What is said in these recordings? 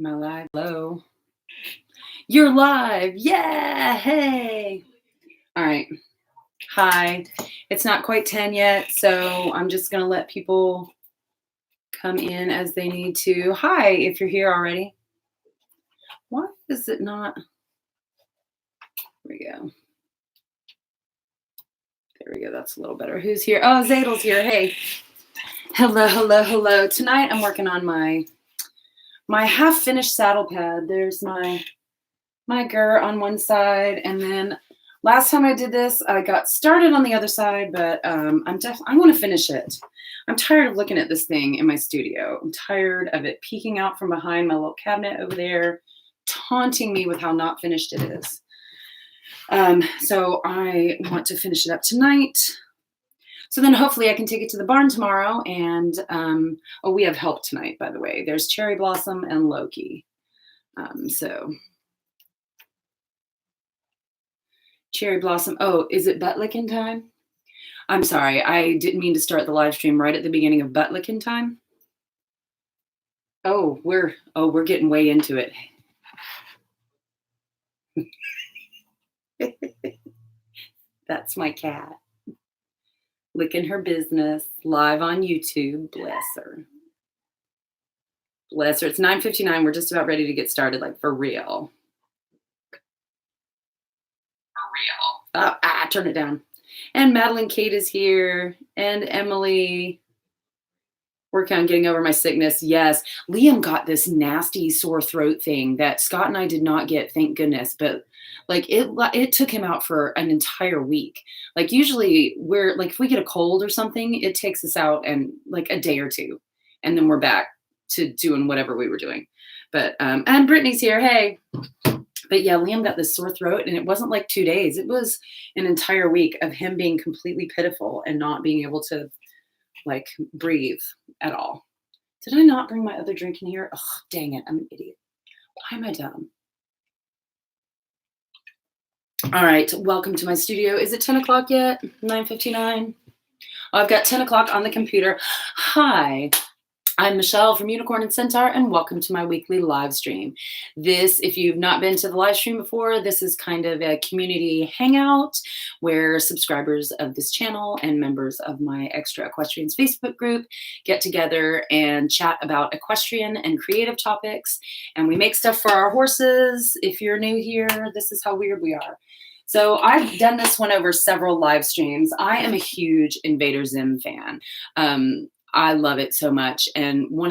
Am I live? Hello. You're live. Yeah. Hey. All right. Hi. It's not quite 10 yet, so I'm just going to let people come in as they need to. Hi, if you're here already. Why is it not? There we go. There we go. That's a little better. Who's here? Oh, Zadel's here. Hey. Hello, hello, hello. Tonight I'm working on my half-finished saddle pad. There's my GIR on one side, and then last time I did this, I got started on the other side, but I want to finish it. I'm tired of looking at this thing in my studio. I'm tired of it peeking out from behind my little cabinet over there, taunting me with how not finished it is. So I want to finish it up tonight. So then hopefully I can take it to the barn tomorrow. And we have help tonight, by the way. There's Cherry Blossom and Loki. So Cherry Blossom. Oh, is it butt licking time? I'm sorry. I didn't mean to start the live stream right at the beginning of butt licking time. Oh, we're getting way into it. That's my cat. Licking her business live on YouTube. Bless her. Bless her. It's 9:59. We're just about ready to get started, like for real. Turn it down. And Madeline Kate is here. And Emily. Working on getting over my sickness. Yes. Liam got this nasty sore throat thing that Scott and I did not get, thank goodness. But like it took him out for an entire week. Like usually we're like, if we get a cold or something, it takes us out and like a day or two. And then we're back to doing whatever we were doing. But, and Brittany's here. Hey. But yeah, Liam got this sore throat, and it wasn't like 2 days. It was an entire week of him being completely pitiful and not being able to like breathe at all. Did I not bring my other drink in here? Oh, dang it. I'm an idiot. Why am I dumb? All right. Welcome to my studio. Is it 10 o'clock yet? 9:59. I've got 10 o'clock on the computer. Hi. I'm Michelle from Unicorn Centaur, and welcome to my weekly live stream. This, if you've not been to the live stream before, this is kind of a community hangout where subscribers of this channel and members of my Extra Equestrians Facebook group get together and chat about equestrian and creative topics. And we make stuff for our horses. If you're new here, this is how weird we are. So I've done this one over several live streams. I am a huge Invader Zim fan. I love it so much. And two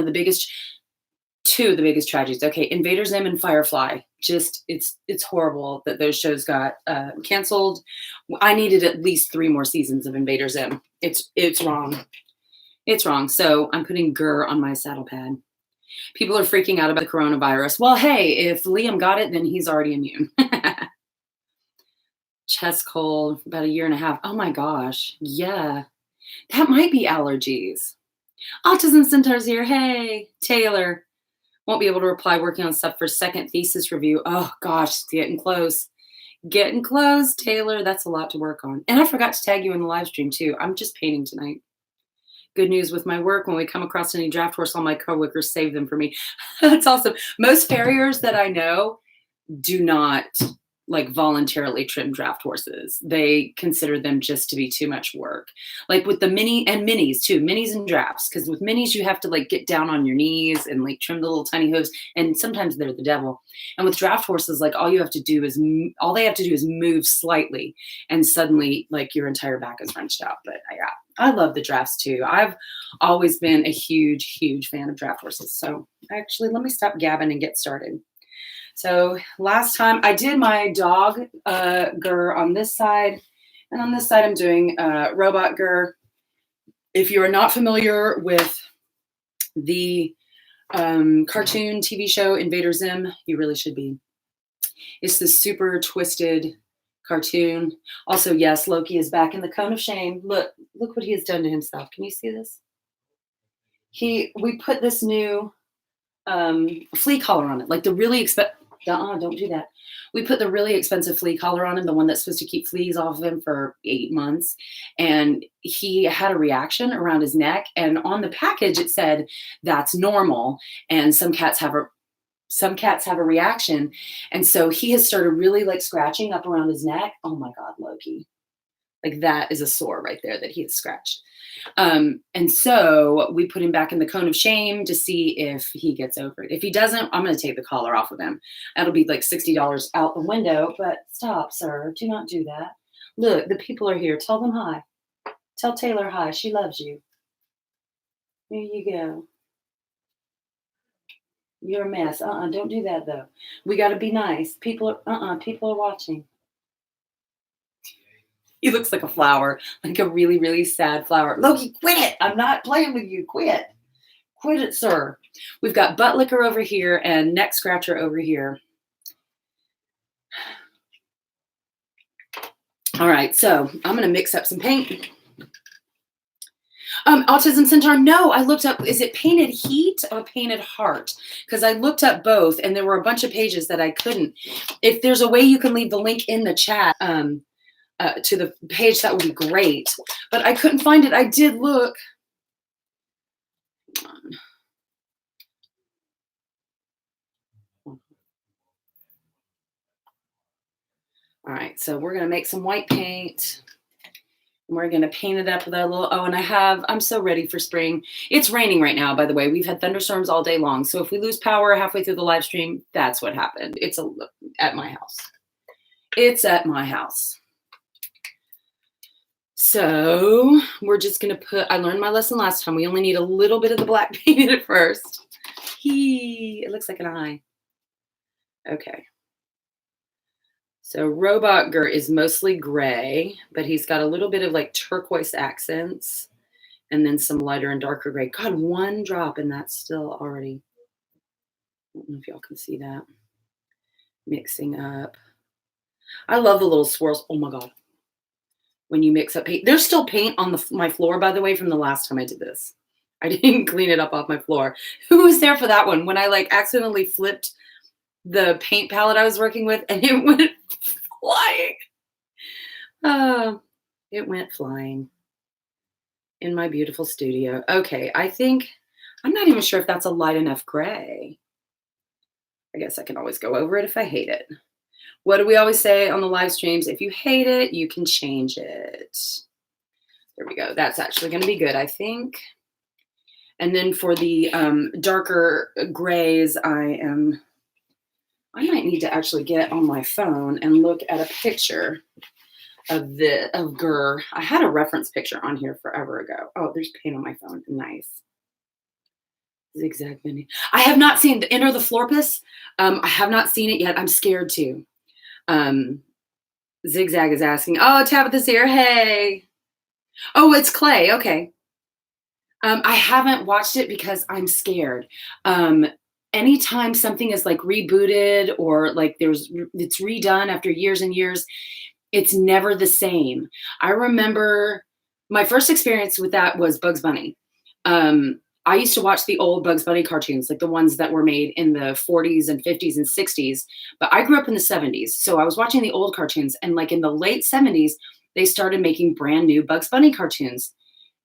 of the biggest tragedies. Okay, Invader Zim and Firefly. Just, it's horrible that those shows got canceled. I needed at least 3 more seasons of Invader Zim. It's wrong. It's wrong. So I'm putting GIR on my saddle pad. People are freaking out about the coronavirus. Well, hey, if Liam got it, then he's already immune. Chest cold, about 1.5 years. Oh my gosh. Yeah. That might be allergies. Autism Centaur's here. Hey, Taylor. Won't be able to reply, working on stuff for second thesis review. Oh gosh, it's getting close. Getting close, Taylor. That's a lot to work on. And I forgot to tag you in the live stream too. I'm just painting tonight. Good news with my work. When we come across any draft horse, all my coworkers save them for me. That's awesome. Most farriers that I know do not like voluntarily trim draft horses. They consider them just to be too much work. Like with the minis too, minis and drafts. Because with minis, you have to like get down on your knees and like trim the little tiny hooves. And sometimes they're the devil. And with draft horses, like all they have to do is move slightly, and suddenly like your entire back is wrenched out. But yeah, I love the drafts too. I've always been a huge, huge fan of draft horses. So actually, let me stop gabbing and get started. So last time I did my dog GIR on this side, and on this side I'm doing robot GIR. If you are not familiar with the cartoon TV show Invader Zim, you really should be. It's this super twisted cartoon. Also, yes, Loki is back in the cone of shame. Look what he has done to himself. Can you see this? We put this new flea collar on it, like the really expensive. Don't do that. We put the really expensive flea collar on him, the one that's supposed to keep fleas off of him for 8 months. And he had a reaction around his neck. And on the package, it said, that's normal. And some cats have Some cats have a reaction. And so he has started really like scratching up around his neck. Oh my God, Loki. Like that is a sore right there that he has scratched. And so we put him back in the cone of shame to see if he gets over it. If he doesn't, I'm going to take the collar off of him. That'll be like $60 out the window. But stop, sir. Do not do that. Look, the people are here. Tell them hi. Tell Taylor hi. She loves you. Here you go. You're a mess. Don't do that though. We got to be nice. People are watching. He looks like a flower, like a really, really sad flower. Loki, quit it. I'm not playing with you. Quit. Quit it, sir. We've got butt licker over here and neck scratcher over here. All right, so I'm going to mix up some paint. Autism Centaur, no, I looked up, is it painted heat or painted heart? Because I looked up both and there were a bunch of pages that I couldn't. If there's a way you can leave the link in the chat to the page, that would be great. But I couldn't find it. I did look. All right, so we're going to make some white paint. We're going to paint it up with that little, and I'm so ready for spring. It's raining right now, by the way. We've had thunderstorms all day long. So if we lose power halfway through the live stream, that's what happened. It's at my house. It's at my house. So we're just going to I learned my lesson last time. We only need a little bit of the black paint at first. It looks like an eye. Okay. So Robot GIR is mostly gray, but he's got a little bit of like turquoise accents and then some lighter and darker gray. God, one drop and that's still already, I don't know if y'all can see that. Mixing up. I love the little swirls. Oh my God. When you mix up paint. There's still paint on my floor, by the way, from the last time I did this. I didn't clean it up off my floor. Who was there for that one? When I like accidentally flipped the paint palette I was working with and it went flying. It went flying in my beautiful studio. Okay, I'm not even sure if that's a light enough gray. I guess I can always go over it if I hate it. What do we always say on the live streams? If you hate it, you can change it. There we go. That's actually going to be good, I think. And then for the darker grays, I might need to actually get on my phone and look at a picture of GIR. I had a reference picture on here forever ago. Oh, there's paint on my phone. Nice. Zigzag menu. I have not seen the Enter the Florpus. I have not seen it yet. I'm scared to. Zigzag is asking, oh, Tabitha's here. Hey. Oh, it's Clay. Okay. I haven't watched it because I'm scared. Anytime something is like rebooted or like it's redone after years and years, it's never the same. I remember my first experience with that was Bugs Bunny. I used to watch the old Bugs Bunny cartoons, like the ones that were made in the 40s and 50s and 60s. But I grew up in the 70s. So I was watching the old cartoons. And like in the late 70s, they started making brand new Bugs Bunny cartoons.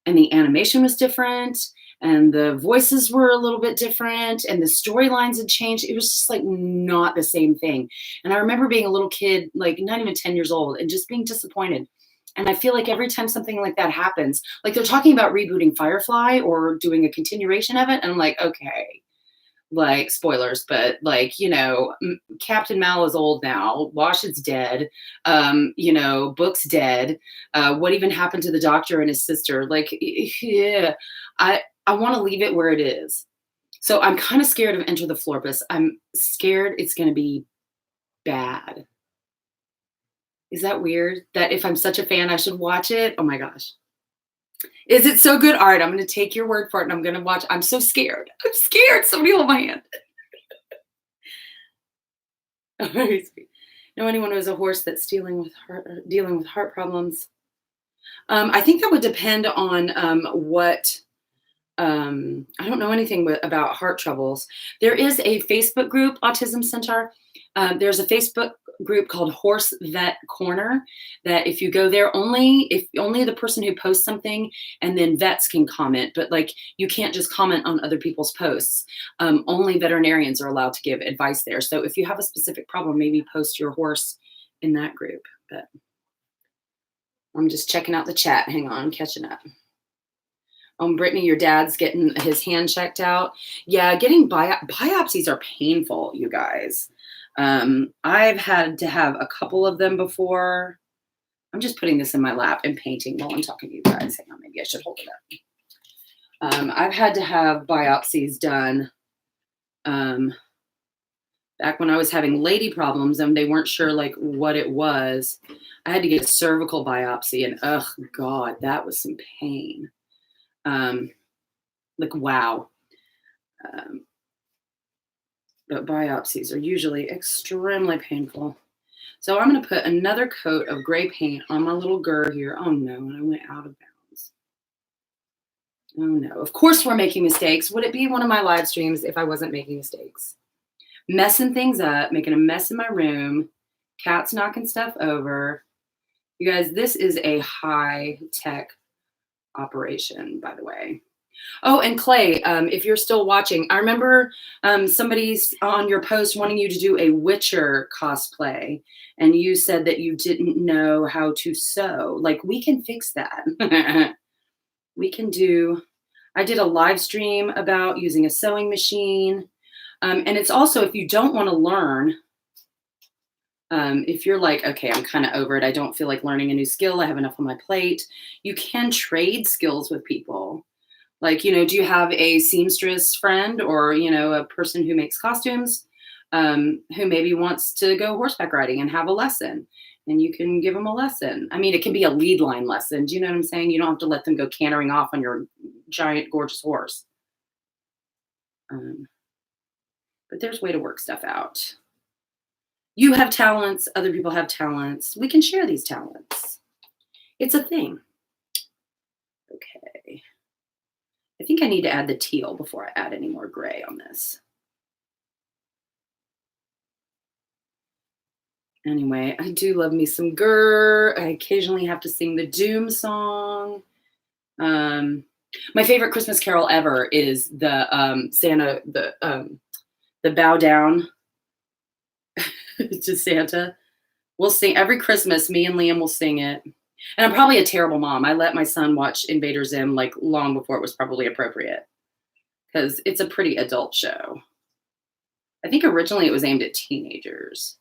And the animation was different. And the voices were a little bit different. And the storylines had changed. It was just like not the same thing. And I remember being a little kid, like not even 10 years old, and just being disappointed. And I feel like every time something like that happens, like they're talking about rebooting Firefly or doing a continuation of it. And I'm like, okay, like spoilers, but like, Captain Mal is old now. Wash is dead. Book's dead. What even happened to the doctor and his sister? Like, yeah, I want to leave it where it is. So I'm kind of scared of Enter the Florpus. I'm scared it's going to be bad. Is that weird? That if I'm such a fan, I should watch it? Oh my gosh. Is it so good? All right, I'm going to take your word for it and I'm going to watch. I'm so scared. I'm scared. Somebody hold my hand. Know anyone who has a horse that's dealing with heart problems? I think that would depend on what I don't know anything about heart troubles. There is a Facebook group, Autism Centaur. There's a Facebook group called Horse Vet Corner that if you go there, only the person who posts something and then vets can comment, but like you can't just comment on other people's posts. Only veterinarians are allowed to give advice there. So if you have a specific problem, maybe post your horse in that group. But I'm just checking out the chat. Hang on, catching up. Brittany, your dad's getting his hand checked out. Yeah, getting biopsies are painful, you guys. I've had to have a couple of them before. I'm just putting this in my lap and painting while I'm talking to you guys. Hang on, maybe I should hold it up. I've had to have biopsies done back when I was having lady problems and they weren't sure like what it was. I had to get a cervical biopsy and oh God, that was some pain. Like, wow. But biopsies are usually extremely painful. So I'm going to put another coat of gray paint on my little GIR here. Oh no, and I went out of bounds. Oh no, of course we're making mistakes. Would it be one of my live streams if I wasn't making mistakes? Messing things up, making a mess in my room, cats knocking stuff over. You guys, this is a high-tech operation, by the way. Oh, and Clay, if you're still watching, I remember somebody's on your post wanting you to do a Witcher cosplay, and you said that you didn't know how to sew. Like, we can fix that. We can do, I did a live stream about using a sewing machine. And it's also, if you don't want to learn, if you're like, okay, I'm kind of over it. I don't feel like learning a new skill. I have enough on my plate. You can trade skills with people. Like, do you have a seamstress friend or, a person who makes costumes who maybe wants to go horseback riding and have a lesson? And you can give them a lesson. I mean, it can be a lead line lesson. Do you know what I'm saying? You don't have to let them go cantering off on your giant, gorgeous horse. But there's a way to work stuff out. You have talents. Other people have talents. We can share these talents. It's a thing. Okay. I think I need to add the teal before I add any more gray on this. Anyway, I do love me some GIR. I occasionally have to sing the Doom song. My favorite Christmas carol ever is the Santa, the bow down to Santa. We'll sing every Christmas. Me and Liam will sing it. And I'm probably a terrible mom. I let my son watch Invader Zim like long before it was probably appropriate because it's a pretty adult show. I think originally it was aimed at teenagers.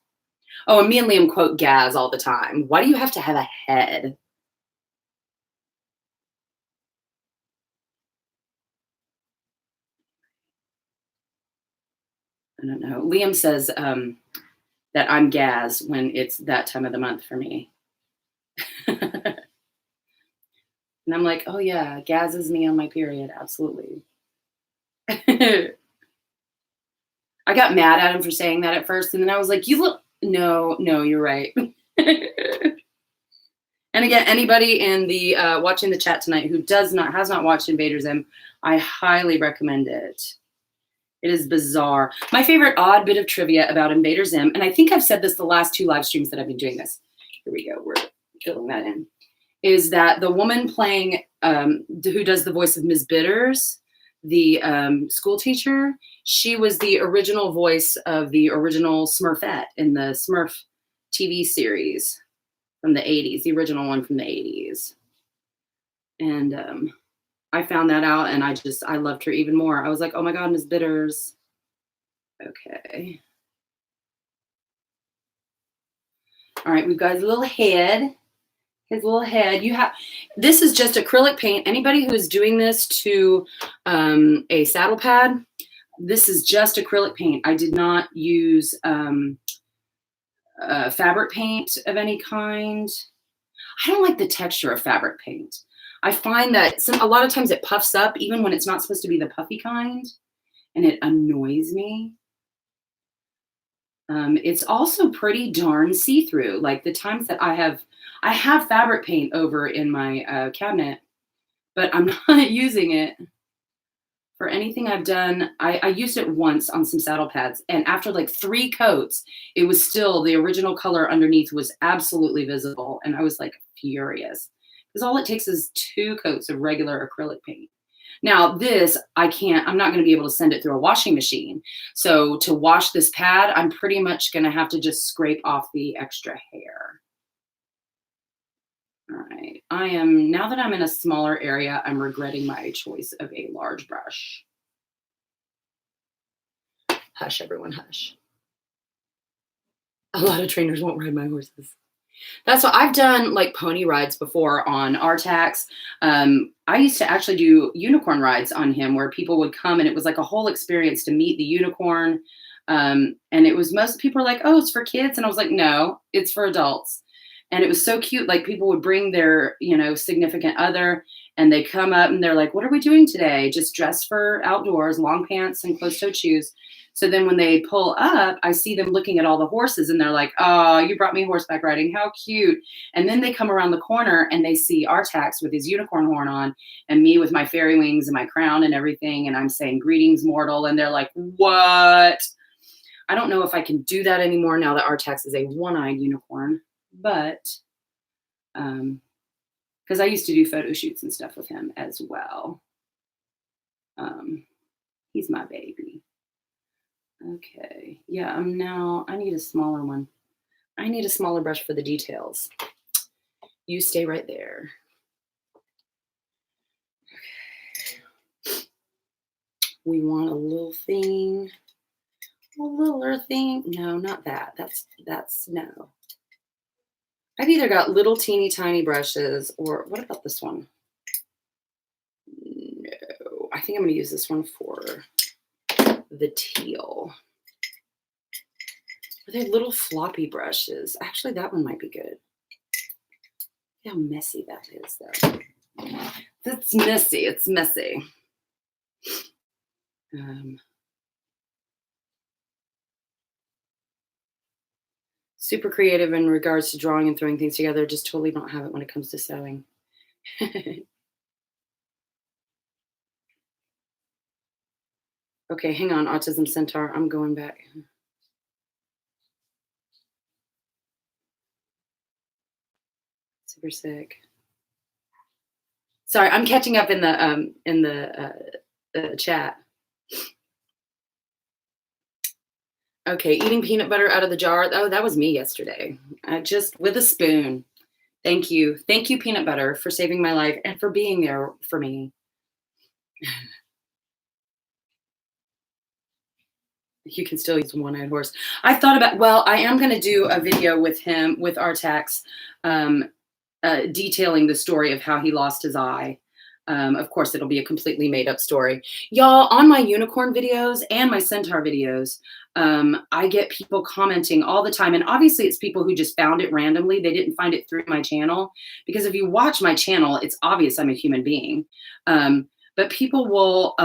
Oh, and me and Liam quote Gaz all the time. Why do you have to have a head? I don't know. Liam says that I'm Gaz when it's that time of the month for me. And I'm like, oh yeah, Gaz is me on my period. Absolutely. I got mad at him for saying that at first. And then I was like, no, you're right. And again, anybody in the watching the chat tonight who has not watched Invader Zim, I highly recommend it. It is bizarre. My favorite odd bit of trivia about Invader Zim, and I think I've said this the last 2 live streams that I've been doing this. Here we go. We're filling that in. Is that the woman playing, who does the voice of Ms. Bitters, the school teacher, she was the original voice of the original Smurfette in the Smurf TV series from the 80s, the original one from the 80s. And I found that out and I loved her even more. I was like, oh my God, Ms. Bitters. Okay. All right, we've got his little head. This is just acrylic paint. Anybody who is doing this to a saddle pad, this is just acrylic paint. I did not use fabric paint of any kind. I don't like the texture of fabric paint. I find that a lot of times it puffs up even when it's not supposed to be the puffy kind, and it annoys me. It's also pretty darn see-through. Like the times that I have fabric paint over in my cabinet, but I'm not using it. For anything I've done, I used it once on some saddle pads, and after like 3 coats, it was still the original color underneath was absolutely visible, and I was like furious because all it takes is 2 coats of regular acrylic paint. Now this, I'm not gonna be able to send it through a washing machine. So to wash this pad, I'm pretty much gonna have to just scrape off the extra hair. All right, now that I'm in a smaller area, I'm regretting my choice of a large brush. Hush, everyone, hush. A lot of trainers won't ride my horses. That's what I've done, like pony rides before on RTAX. I used to actually do unicorn rides on him where people would come and it was like a whole experience to meet the unicorn. And it was most people are like, oh, it's for kids. And I was like, no, it's for adults. And it was so cute. Like people would bring their, significant other and they come up and they're like, what are we doing today? Just dress for outdoors, long pants and closed-toed shoes. So then when they pull up, I see them looking at all the horses and they're like, oh, you brought me horseback riding. How cute. And then they come around the corner and they see Artax with his unicorn horn on and me with my fairy wings and my crown and everything. And I'm saying, greetings, mortal. And they're like, what? I don't know if I can do that anymore now that Artax is a one-eyed unicorn, but because I used to do photo shoots and stuff with him as well. He's my baby. Okay, yeah, I need a smaller one. I need a smaller brush for the details. You stay right there. Okay. We want a little thing, a littler thing. No, not that. That's no. I've either got little teeny tiny brushes or what about this one? No, I think I'm gonna use this one for the teal. Are they little floppy brushes? Actually, that one might be good. How messy that is, though. That's messy. It's messy. Super creative in regards to drawing and throwing things together. Just totally don't have it when it comes to sewing. Okay, hang on, Autism Centaur. I'm going back. Super sick. Sorry, I'm catching up in the chat. Okay, eating peanut butter out of the jar. Oh, that was me yesterday. Just with a spoon. Thank you. Thank you, peanut butter, for saving my life and for being there for me. You can still use one-eyed horse. I thought about, well, I am going to do a video with him, with Artax, detailing the story of how he lost his eye. Of course, it'll be a completely made up story. Y'all, on my unicorn videos and my centaur videos, I get people commenting all the time. And obviously it's people who just found it randomly. They didn't find it through my channel. Because if you watch my channel, it's obvious I'm a human being. But people will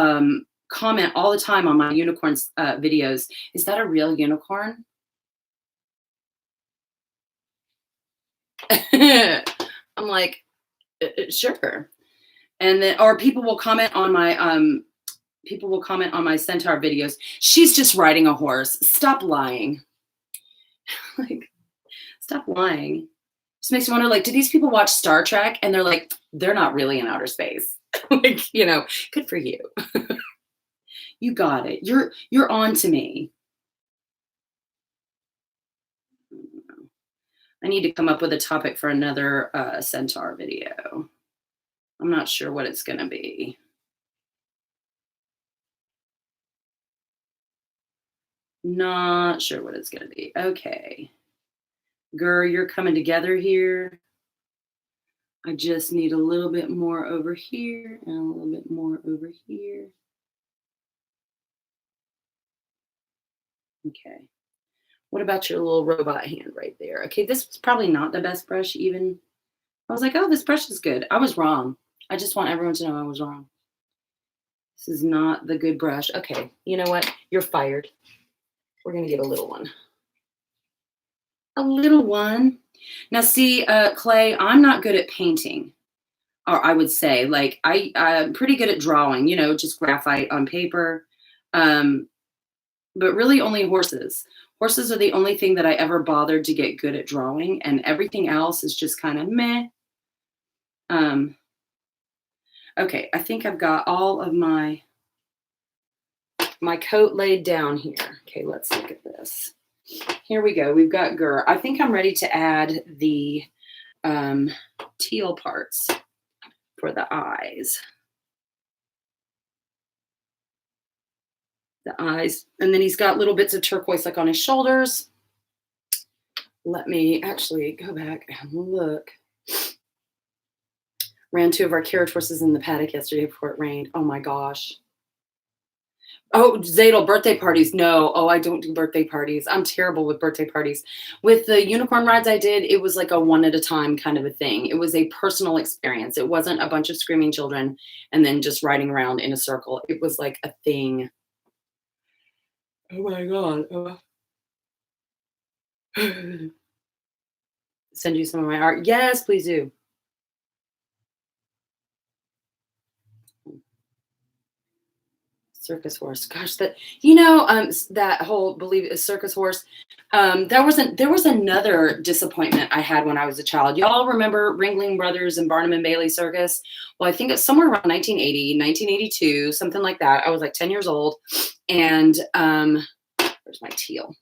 comment all the time on my unicorns videos. Is that a real unicorn? I'm like, sure. And then, or people will comment on my centaur videos. She's just riding a horse. Stop lying. Like, stop lying. Just makes me wonder, like, do these people watch Star Trek and they're like, they're not really in outer space? Like, good for you. You got it. You're on to me. I need to come up with a topic for another centaur video. I'm not sure what it's going to be. Not sure what it's going to be. Okay. GIR, you're coming together here. I just need a little bit more over here and a little bit more over here. Okay. What about your little robot hand right there? Okay, this was probably not the best brush even. I was like, oh, this brush is good. I was wrong. I just want everyone to know I was wrong. This is not the good brush. Okay, you know what? You're fired. We're going to get a little one. A little one. Now see, Clay, I'm not good at painting. or I would say, like, I'm pretty good at drawing, just graphite on paper. Um, but really only horses. Horses are the only thing that I ever bothered to get good at drawing, and everything else is just kind of meh. Um, okay, I think I've got all of my coat laid down here. Okay, let's look at this. Here we go. We've got GIR. I think I'm ready to add the teal parts for the eyes. The eyes. And then he's got little bits of turquoise like on his shoulders. Let me actually go back and look. Ran 2 of our carriage horses in the paddock yesterday before it rained. Oh my gosh. Oh, Zadel, birthday parties. No. Oh, I don't do birthday parties. I'm terrible with birthday parties. With the unicorn rides I did, it was like a one at a time kind of a thing. It was a personal experience. It wasn't a bunch of screaming children and then just riding around in a circle. It was like a thing. Oh my God. Send you some of my art. Yes, please do. Circus horse. Gosh, that whole believe it circus horse. There was another disappointment I had when I was a child. Y'all remember Ringling Brothers and Barnum and Bailey Circus? Well, I think it's somewhere around 1980, 1982, something like that. I was like 10 years old, and where's my teal?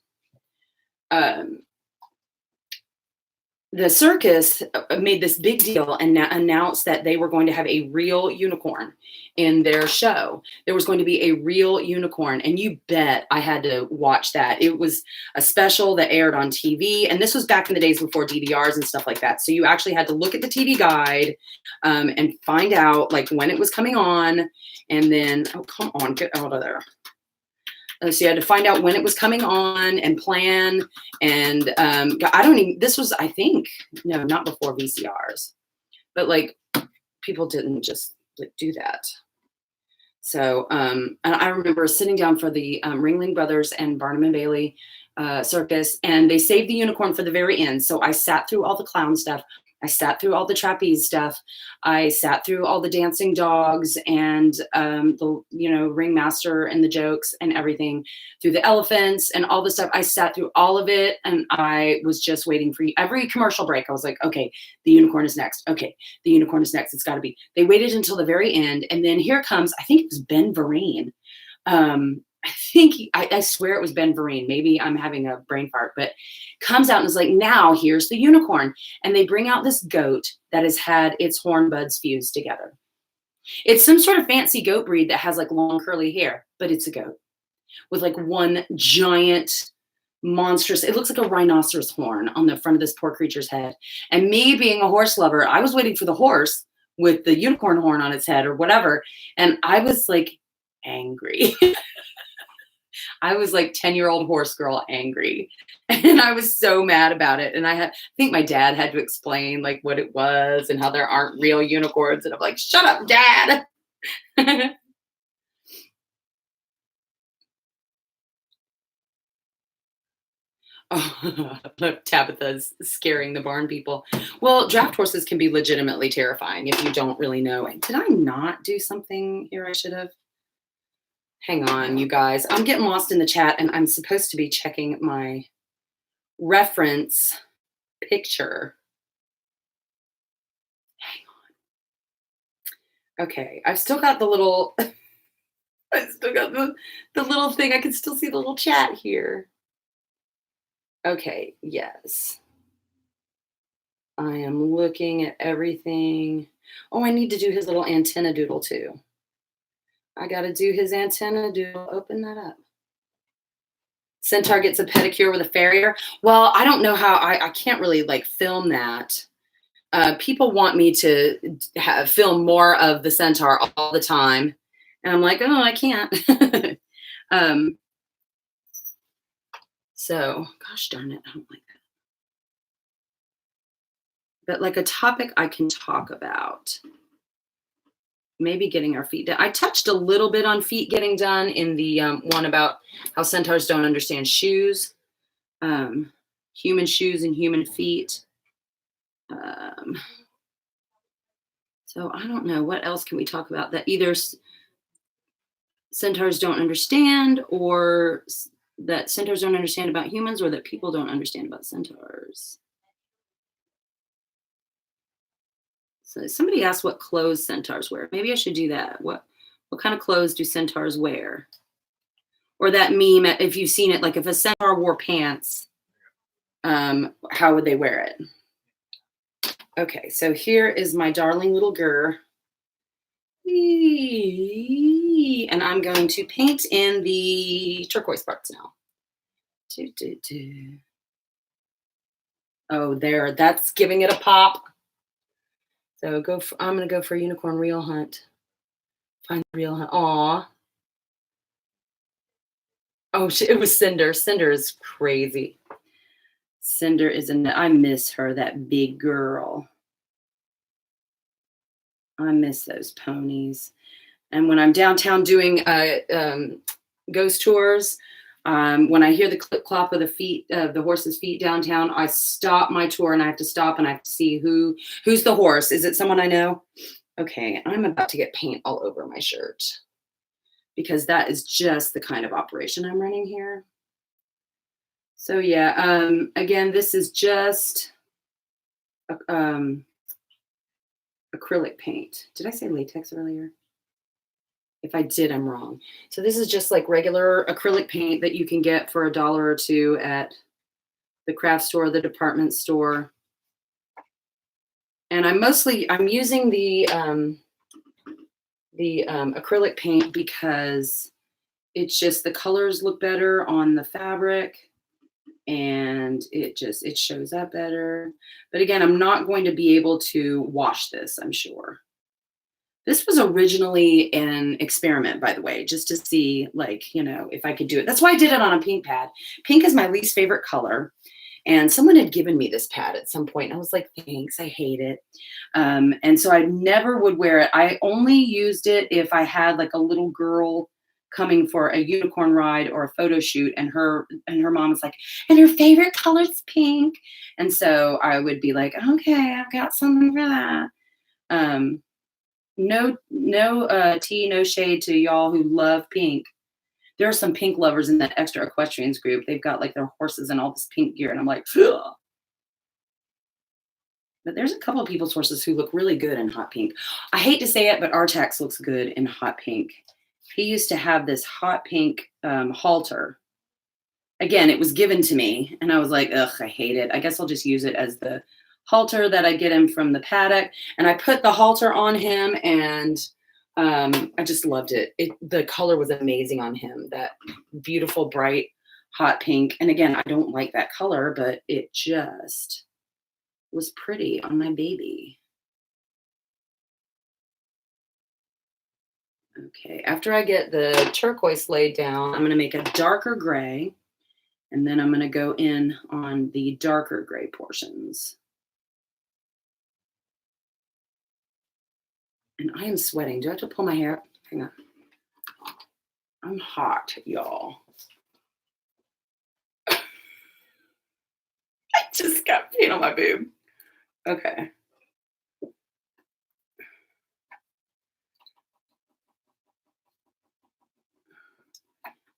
The circus made this big deal and announced that they were going to have a real unicorn in their show. There was going to be a real unicorn, and you bet I had to watch that. It was a special that aired on TV, and this was back in the days before DVRs and stuff like that. So you actually had to look at the TV guide and find out like when it was coming on, and then oh come on, get out of there. So you had to find out when it was coming on and plan. And this was, I think, no, not before VCRs, but like people didn't just like, do that. So, and I remember sitting down for the Ringling Brothers and Barnum and Bailey circus, and they saved the unicorn for the very end. So I sat through all the clown stuff. I sat through all the trapeze stuff. I sat through all the dancing dogs and the ringmaster and the jokes and everything, through the elephants and all the stuff. I sat through all of it, and I was just waiting for every commercial break. I was like, okay, the unicorn is next. Okay, the unicorn is next. It's got to be. They waited until the very end, and then here comes, I think it was Ben Vereen. I swear it was Ben Vereen. Maybe I'm having a brain fart, but comes out and is like, now here's the unicorn. And they bring out this goat that has had its horn buds fused together. It's some sort of fancy goat breed that has like long curly hair, but it's a goat with like one giant monstrous, it looks like a rhinoceros horn on the front of this poor creature's head. And me being a horse lover, I was waiting for the horse with the unicorn horn on its head or whatever. And I was like angry. I was like 10-year-old horse girl angry. And I was so mad about it. And I think my dad had to explain like what it was and how there aren't real unicorns. And I'm like, shut up, Dad. Oh, Tabitha's scaring the barn people. Well, draft horses can be legitimately terrifying if you don't really know. And did I not do something here I should have? Hang on, you guys. I'm getting lost in the chat, and I'm supposed to be checking my reference picture. Hang on. Okay, I've still got the little, I still got the little thing. I can still see the little chat here. Okay, yes. I am looking at everything. Oh, I need to do his little antenna doodle too. I got to do his antenna doodle. Open that up. Centaur gets a pedicure with a farrier. Well, I don't know how. I can't really like film that. People want me to film more of the Centaur all the time, and I'm like, oh, I can't. So, gosh darn it, I don't like that. But like a topic I can talk about. Maybe getting our feet done. I touched a little bit on feet getting done in the one about how centaurs don't understand shoes, human shoes and human feet. So So I don't know, what else can we talk about that either centaurs don't understand, or that centaurs don't understand about humans, or that people don't understand about centaurs. So somebody asked what clothes centaurs wear. Maybe I should do that. What kind of clothes do centaurs wear? Or that meme, if you've seen it, like if a centaur wore pants, how would they wear it? Okay, so here is my darling little GIR. And I'm going to paint in the turquoise parts now. Oh, there, that's giving it a pop. So I'm gonna go for Unicorn Real Hunt. Find the Real Hunt. Aw. Oh, it was Cinder. Cinder is crazy. Cinder is I miss her, that big girl. I miss those ponies. And when I'm downtown doing ghost tours, when I hear the clip clop of the feet of the horse's feet downtown, I stop my tour and I have to stop and I have to see who's the horse. Is it someone I know? Okay, I'm about to get paint all over my shirt because that is just the kind of operation I'm running here. So yeah, again, this is just acrylic paint. Did I say latex earlier? If I did, I'm wrong. So this is just like regular acrylic paint that you can get for $1 or $2 at the craft store, the department store. And I'm using the acrylic paint because it's just the colors look better on the fabric and it shows up better. But again, I'm not going to be able to wash this, I'm sure. This was originally an experiment, by the way, just to see, like, you know, if I could do it. That's why I did it on a pink pad. Pink is my least favorite color. And someone had given me this pad at some point. And I was like, thanks, I hate it. And so I never would wear it. I only used it if I had like a little girl coming for a unicorn ride or a photo shoot. And her mom was like, and her favorite color is pink. And so I would be like, okay, I've got something for that. No tea, no shade to y'all who love pink. There are some pink lovers in that extra equestrians group. They've got like their horses and all this pink gear, and I'm like, ugh. But there's a couple of people's horses who look really good in hot pink. I hate to say it, but Artax looks good in hot pink. He used to have this hot pink halter. Again, it was given to me, and I was like, ugh, I hate it. I guess I'll just use it as the halter that I get him from the paddock. And I put the halter on him, and I just loved it. The color was amazing on him, that beautiful, bright, hot pink. And again, I don't like that color, but it just was pretty on my baby. Okay, after I get the turquoise laid down, I'm going to make a darker gray, and then I'm going to go in on the darker gray portions. And I am sweating. Do I have to pull my hair up? Hang on. I'm hot, y'all. I just got paint on my boob. Okay.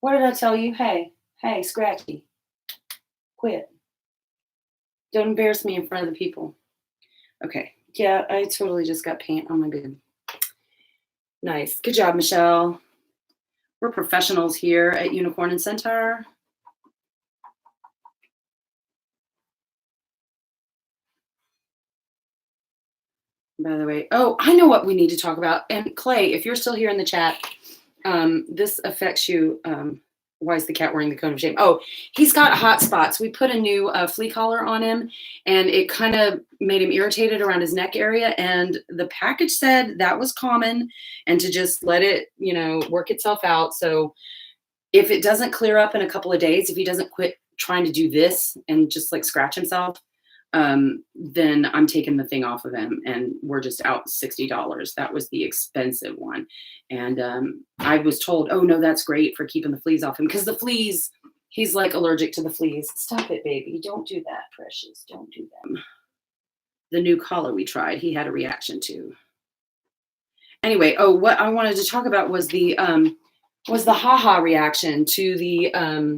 What did I tell you? Hey, Scratchy. Quit. Don't embarrass me in front of the people. Okay. Yeah, I totally just got paint on my boob. Nice. Good job, Michelle. We're professionals here at Unicorn and Centaur. By the way, oh, I know what we need to talk about. And Clay, if you're still here in the chat, this affects you. Why is the cat wearing the cone of shame? Oh, he's got hot spots. We put a new flea collar on him, and it kind of made him irritated around his neck area. And the package said that was common and to just let it, you know, work itself out. So if it doesn't clear up in a couple of days, if he doesn't quit trying to do this and just like scratch himself, then I'm taking the thing off of him, and we're just out $60. That was the expensive one. And I was told, oh no, that's great for keeping the fleas off him, because the fleas, he's like allergic to the fleas. Stop it, baby. Don't do that, precious. Don't do them. The new collar we tried, he had a reaction to. Anyway, oh, what I wanted to talk about was the haha reaction to the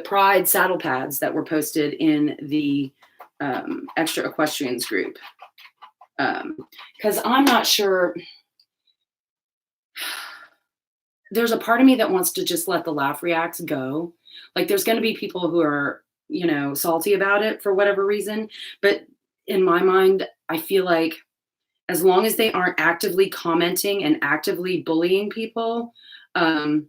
Pride saddle pads that were posted in the extra equestrians group. Because I'm not sure. There's a part of me that wants to just let the laugh reacts go. Like, there's going to be people who are, salty about it for whatever reason. But in my mind, I feel like as long as they aren't actively commenting and actively bullying people, um,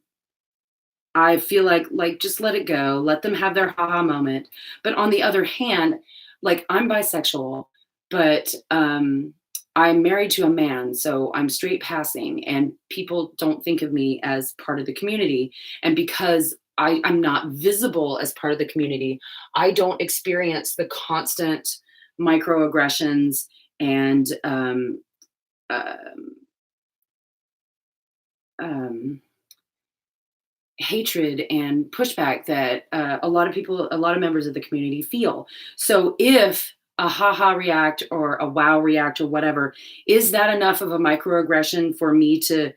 I feel like just let it go, let them have their haha moment. But on the other hand, like, I'm bisexual, but I'm married to a man, so I'm straight passing, and people don't think of me as part of the community. And because I'm not visible as part of the community, I don't experience the constant microaggressions and um, um, hatred and pushback that a lot of members of the community feel. So if a haha react or a wow react or whatever, is that enough of a microaggression for me to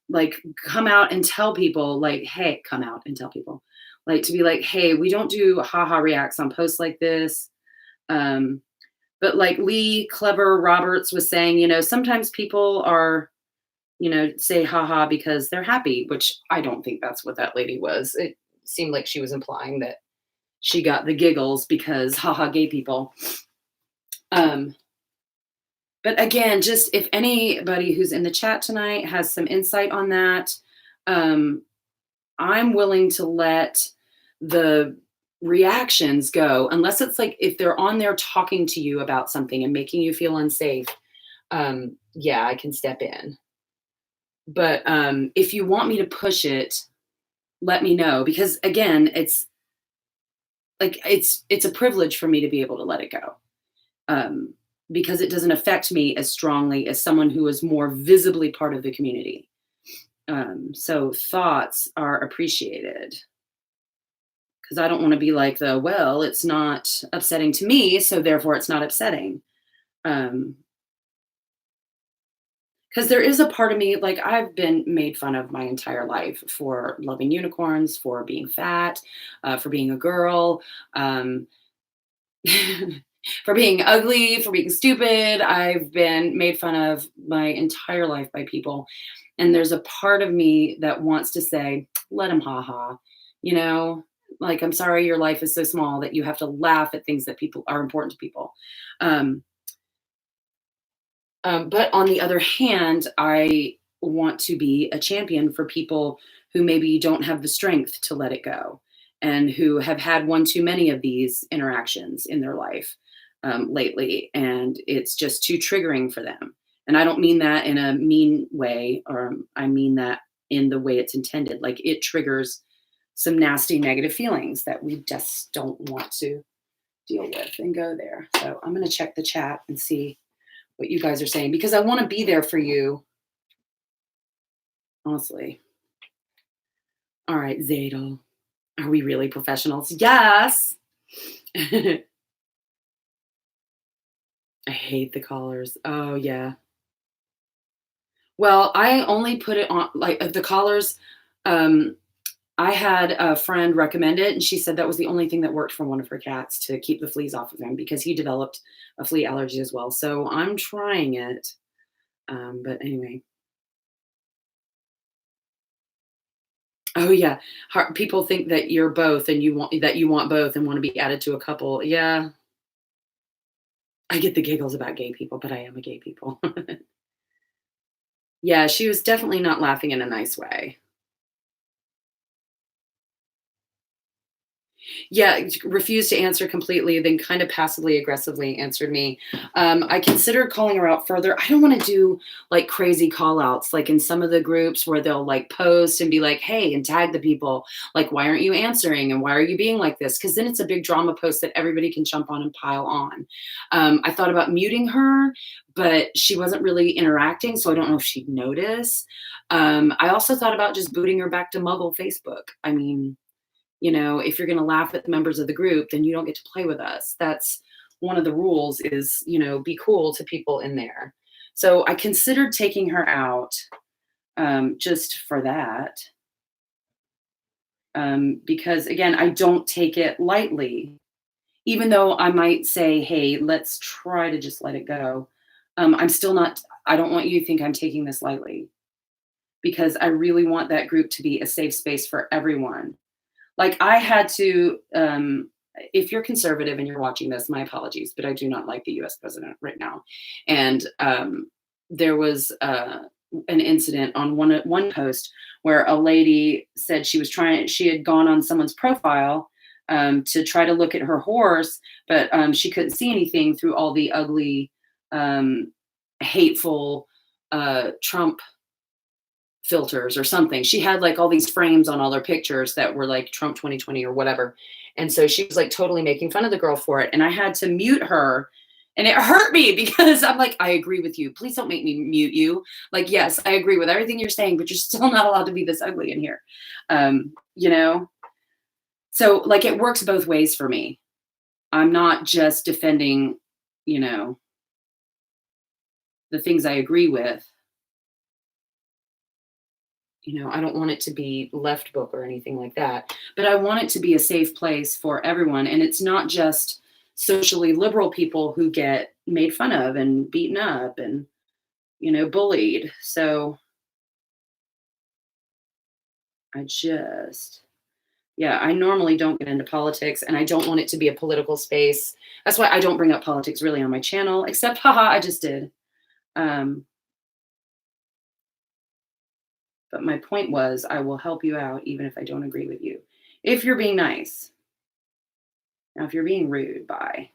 like come out and tell people, like, hey, come out and tell people, like, to be like, hey, we don't do haha reacts on posts like this. Um, but like Lee Clever Roberts was saying, sometimes people are say haha because they're happy, which I don't think that's what that lady was. It seemed like she was implying that she got the giggles because haha gay people. Um, but again, just if anybody who's in the chat tonight has some insight on that, um, I'm willing to let the reactions go, unless it's like if they're on there talking to you about something and making you feel unsafe. Yeah, I can step in. But if you want me to push it, let me know, because again, it's a privilege for me to be able to let it go, um, because it doesn't affect me as strongly as someone who is more visibly part of the community. So thoughts are appreciated, because I don't want to be like well, it's not upsetting to me, so therefore it's not upsetting. Um, because there is a part of me, like, I've been made fun of my entire life for loving unicorns, for being fat, for being a girl, um, for being ugly, for being stupid. I've been made fun of my entire life by people. And there's a part of me that wants to say, let them haha, you know, like, I'm sorry your life is so small that you have to laugh at things that people are important to people. Um, but on the other hand, I want to be a champion for people who maybe don't have the strength to let it go, and who have had one too many of these interactions in their life lately. And it's just too triggering for them. And I don't mean that in a mean way, or I mean that in the way it's intended. Like, it triggers some nasty negative feelings that we just don't want to deal with and go there. So I'm going to check the chat and see what you guys are saying, because I want to be there for you, honestly. All right, Zadel. Are we really professionals? Yes. I hate the collars. Oh, yeah. Well, I only put it on, like, the collars. Um, I had a friend recommend it, and she said that was the only thing that worked for one of her cats to keep the fleas off of him, because he developed a flea allergy as well. So I'm trying it. But anyway. Oh yeah, people think that you're both, and you want both and want to be added to a couple. Yeah, I get the giggles about gay people, but I am a gay people. Yeah, she was definitely not laughing in a nice way. Yeah, refused to answer completely, then kind of passively aggressively answered me. I considered calling her out further. I don't want to do like crazy call outs, like in some of the groups where they'll like post and be like, hey, and tag the people, like, why aren't you answering? And why are you being like this? Because then it's a big drama post that everybody can jump on and pile on. I thought about muting her, but she wasn't really interacting, so I don't know if she'd notice. I also thought about just booting her back to Muggle Facebook. I mean, if you're going to laugh at the members of the group, then you don't get to play with us. That's one of the rules, is, be cool to people in there. So I considered taking her out, just for that, because again, I don't take it lightly. Even though I might say, "Hey, let's try to just let it go," I'm still not. I don't want you to think I'm taking this lightly because I really want that group to be a safe space for everyone. Like I had to, if you're conservative and you're watching this, my apologies, but I do not like the U.S. president right now. And there was an incident on one post where a lady said she had gone on someone's profile to try to look at her horse, but she couldn't see anything through all the ugly, hateful Trump filters or something. She had like all these frames on all her pictures that were like Trump 2020 or whatever. And so she was like totally making fun of the girl for it. And I had to mute her. And it hurt me because I'm like, I agree with you. Please don't make me mute you. Like, yes, I agree with everything you're saying, but you're still not allowed to be this ugly in here. You know? So like it works both ways for me. I'm not just defending, you know, the things I agree with. You know, I don't want it to be left book or anything like that, but I want it to be a safe place for everyone. And it's not just socially liberal people who get made fun of and beaten up and, you know, bullied. So yeah, I normally don't get into politics and I don't want it to be a political space. That's why I don't bring up politics really on my channel, except, haha, I just did. But my point was, I will help you out even if I don't agree with you. If you're being nice. Now, if you're being rude, bye.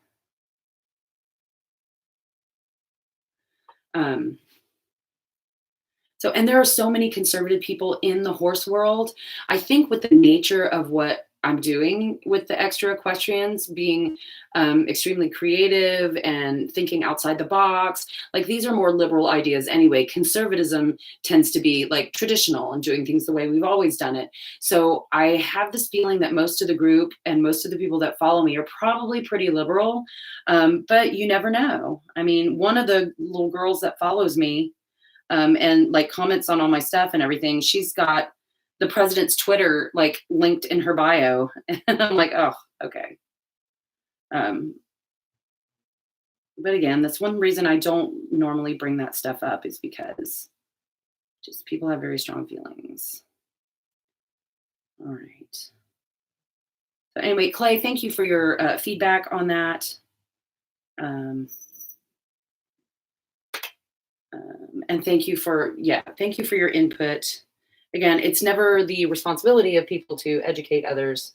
So, and there are so many conservative people in the horse world. I think with the nature of what I'm doing with the extra equestrians, being extremely creative and thinking outside the box, like these are more liberal ideas anyway. Conservatism tends to be like traditional and doing things the way we've always done it. So I have this feeling that most of the group and most of the people that follow me are probably pretty liberal, but you never know. I mean, one of the little girls that follows me, and like comments on all my stuff and everything. She's got the president's Twitter like linked in her bio. And I'm like, oh, okay. But again, that's one reason I don't normally bring that stuff up is because just people have very strong feelings. All right. So anyway, Clay, thank you for your feedback on that. And thank you for your input. Again, it's never the responsibility of people to educate others,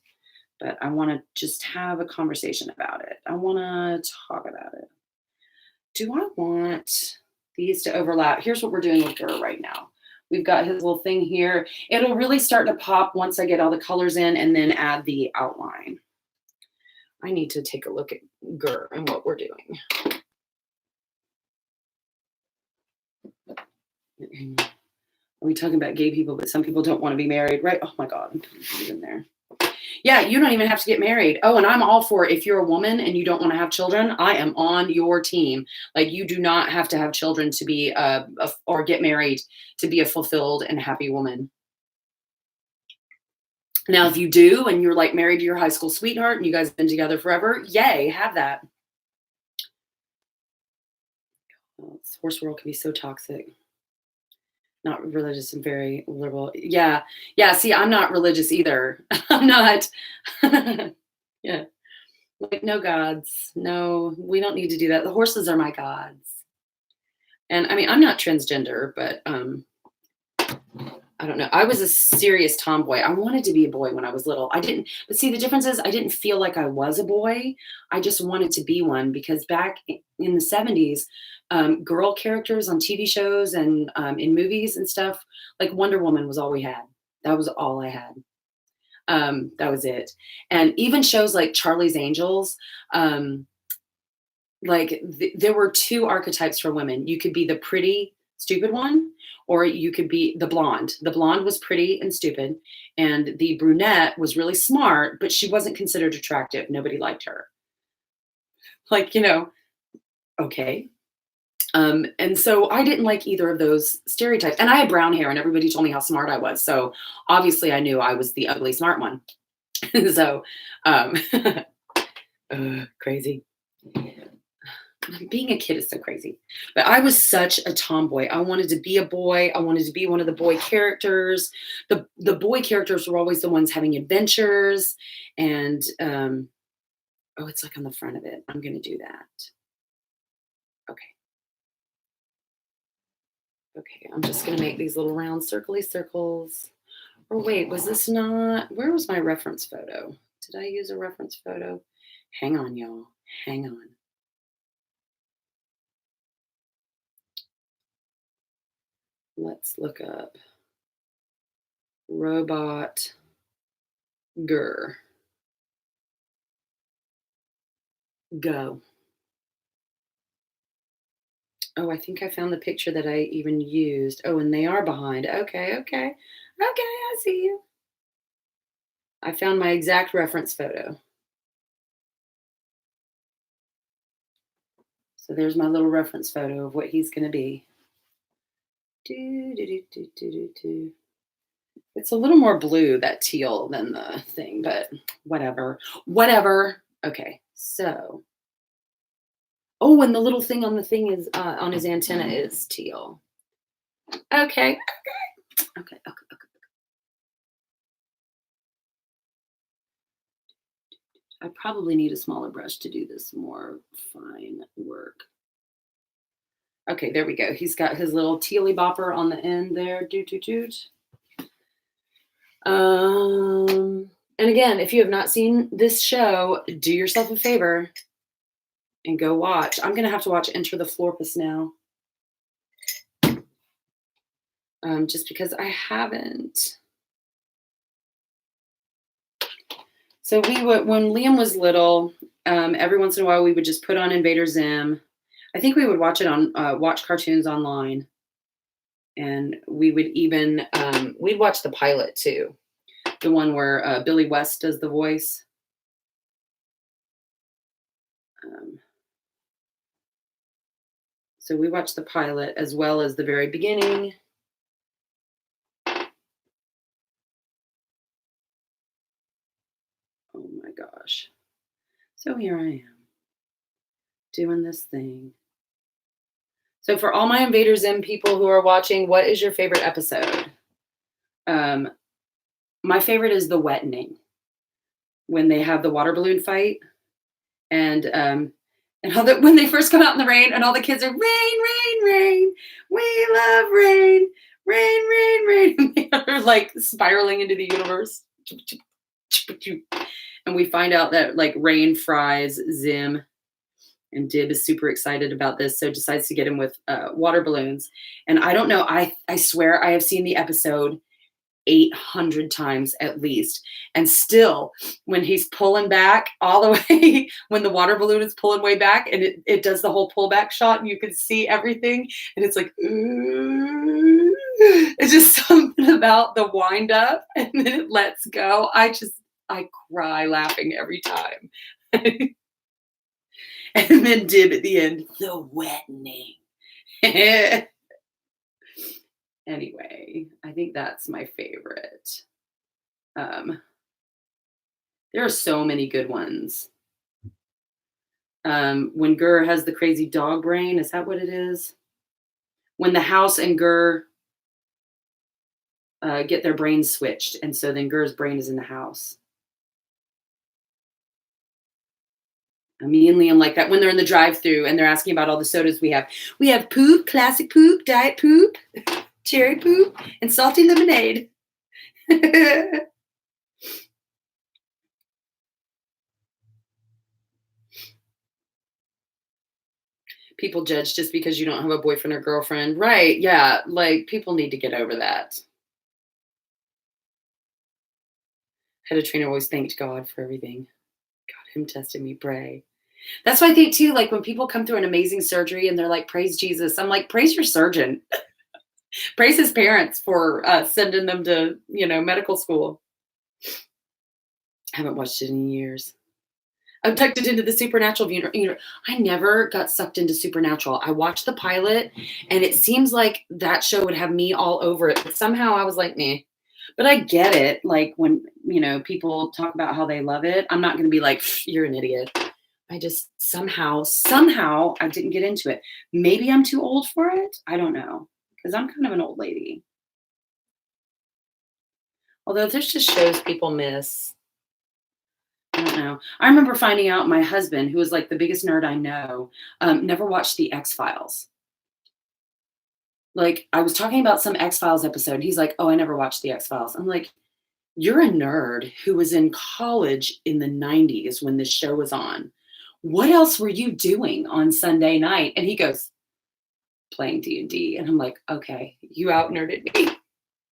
but I want to just have a conversation about it. I want to talk about it. Do I want these to overlap? Here's what we're doing with GIR right now. We've got his little thing here. It'll really start to pop once I get all the colors in and then add the outline. I need to take a look at GIR and what we're doing. Are we talking about gay people, but some people don't want to be married, right? Oh my God, put it in there. Yeah, you don't even have to get married. Oh, and I'm all for if you're a woman and you don't want to have children, I am on your team. Like you do not have to have children to be or get married to be a fulfilled and happy woman. Now, if you do and you're like married to your high school sweetheart and you guys have been together forever, yay, have that. Oh, this horse world can be so toxic. Not religious and very liberal. Yeah. See, I'm not religious either. I'm not. Yeah. Like, no gods. No, we don't need to do that. The horses are my gods. And I mean, I'm not transgender, but I don't know. I was a serious tomboy. I wanted to be a boy when I was little. But see, the difference is I didn't feel like I was a boy. I just wanted to be one because back in the 70s, girl characters on TV shows and in movies and stuff, like Wonder Woman was all we had. That was all I had. That was it. And even shows like Charlie's Angels, there were two archetypes for women. You could be the pretty, stupid one, or you could be the blonde. The blonde was pretty and stupid, and the brunette was really smart, but she wasn't considered attractive. Nobody liked her. Like, okay. And so I didn't like either of those stereotypes. And I had brown hair, and everybody told me how smart I was. So obviously, I knew I was the ugly smart one. So, um, crazy. Being a kid is so crazy. But I was such a tomboy. I wanted to be a boy. I wanted to be one of the boy characters. The boy characters were always the ones having adventures. And oh, it's like on the front of it. I'm gonna do that. Okay. Okay, I'm just gonna make these little round circly circles. Or wait, was this not, where was my reference photo? Did I use a reference photo? Hang on, y'all. Hang on. Let's look up robot GIR. Go. Oh, I think I found the picture that I even used. Oh, and they are behind. Okay, okay. Okay, I see you. I found my exact reference photo. So there's my little reference photo of what he's going to be. Do, do, do, do, do, do, do. It's a little more blue, that teal, than the thing, but whatever. Whatever. Okay, so. Oh, and the little thing on the thing is on his antenna is teal. Okay. Okay. I probably need a smaller brush to do this more fine work. Okay, there we go. He's got his little tealy bopper on the end there. Doot, doot, doot. And again, if you have not seen this show, do yourself a favor and go watch. I'm going to have to watch Enter the Florpus now. Just because I haven't. So we would, when Liam was little, every once in a while we would just put on Invader Zim. I think we would watch it on watch cartoons online, and we would even we'd watch the pilot too, the one where Billy West does the voice. So we watched the pilot as well as the very beginning. Oh my gosh. So here I am doing this thing. So for all my Invader Zim people who are watching, what is your favorite episode? My favorite is the wettening, when they have the water balloon fight, and when they first come out in the rain, and all the kids are rain, rain, rain. We love rain, rain, rain, rain. And they're like spiraling into the universe. And we find out that like Rain fries Zim, and Dib is super excited about this, so decides to get him with water balloons. And I don't know, I swear I have seen the episode 800 times at least. And still, when he's pulling back all the way, when the water balloon is pulling way back, and it does the whole pullback shot, and you can see everything, and it's like, ooh. It's just something about the wind up, and then it lets go. I cry laughing every time. And then Dib at the end, the wettening. Anyway, I think that's my favorite. There are so many good ones. When GIR has the crazy dog brain, is that what it is? When the house and GIR get their brains switched, and so then GIR's brain is in the house. Me and Liam like that when they're in the drive-thru and they're asking about all the sodas we have. We have poop, classic poop, diet poop, cherry poop, and salty lemonade. People judge just because you don't have a boyfriend or girlfriend. Right, yeah, like people need to get over that. Had a trainer always thanked God for everything. God, him testing me, pray. That's what I think too, like when people come through an amazing surgery and they're like, praise Jesus. I'm like, praise your surgeon. Praise his parents for sending them to, medical school. I haven't watched it in years. Abducted into the supernatural I never got sucked into Supernatural. I watched the pilot, and it seems like that show would have me all over it, but somehow I was like, "Meh." But I get it, like, when, people talk about how they love it, I'm not gonna be like, "Pff, you're an idiot." I just somehow I didn't get into it. Maybe I'm too old for it? I don't know, because 'cause I'm kind of an old lady. Although there's just shows people miss. I don't know. I remember finding out my husband, who is like the biggest nerd I know, never watched the X-Files. Like, I was talking about some X-Files episode, and he's like, "Oh, I never watched the X-Files." I'm like, "You're a nerd who was in college in the '90s when this show was on. What else were you doing on Sunday night?" And he goes, "Playing D&D." And I'm like, "Okay, you out nerded me."